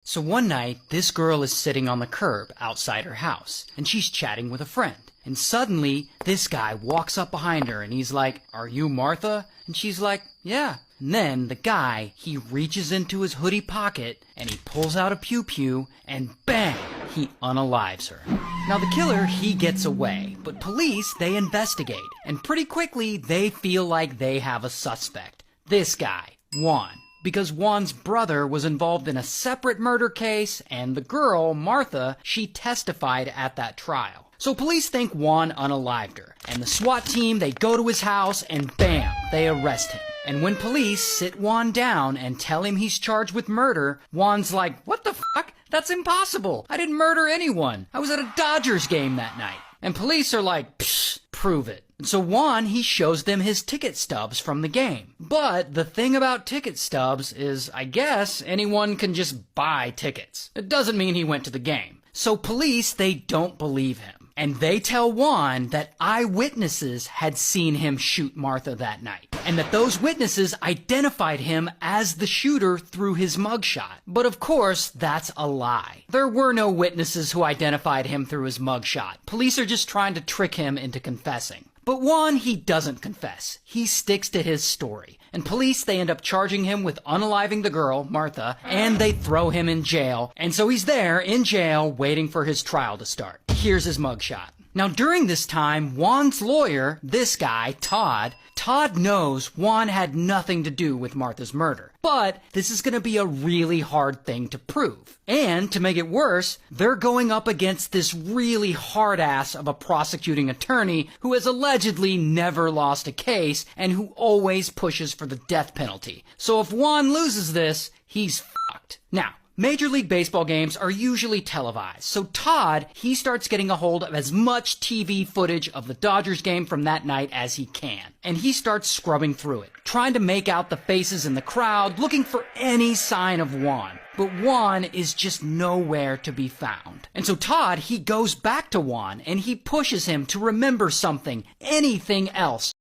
So one night, this girl is sitting on the curb outside her house, and she's chatting with a friend. And suddenly, this guy walks up behind her, and he's like, "Are you Martha?" And she's like, "Yeah." And then the guy, he reaches into his hoodie pocket, and he pulls out a pew-pew, and bang! He unalives her. Now the killer, he gets away, but police, they investigate, and pretty quickly, they feel like they have a suspect. This guy, Juan. Because Juan's brother was involved in a separate murder case, and the girl, Martha, she testified at that trial. So police think Juan unalived her, and the SWAT team, they go to his house, and bam, they arrest him. And when police sit Juan down and tell him he's charged with murder, Juan's like, "What the fuck? That's impossible. I didn't murder anyone. I was at a Dodgers game that night." And police are like, "Psh, prove it." And so Juan, he shows them his ticket stubs from the game. But the thing about ticket stubs is, I guess, anyone can just buy tickets. It doesn't mean he went to the game. So police, they don't believe him. And they tell Juan that eyewitnesses had seen him shoot Martha that night, and that those witnesses identified him as the shooter through his mugshot. But of course, that's a lie. There were no witnesses who identified him through his mugshot. Police are just trying to trick him into confessing. But Juan, he doesn't confess. He sticks to his story. And police, they end up charging him with unaliving the girl, Martha, and they throw him in jail. And so he's there in jail waiting for his trial to start. Here's his mugshot. Now during this time, Juan's lawyer, this guy, Todd knows Juan had nothing to do with Martha's murder. But this is going to be a really hard thing to prove. And to make it worse, they're going up against this really hard ass of a prosecuting attorney who has allegedly never lost a case and who always pushes for the death penalty. So if Juan loses this, he's fucked. Now, Major League Baseball games are usually televised, so Todd, he starts getting a hold of as much TV footage of the Dodgers game from that night as he can. And he starts scrubbing through it, trying to make out the faces in the crowd, looking for any sign of Juan. But Juan is just nowhere to be found. And so Todd, he goes back to Juan, and he pushes him to remember something, anything else.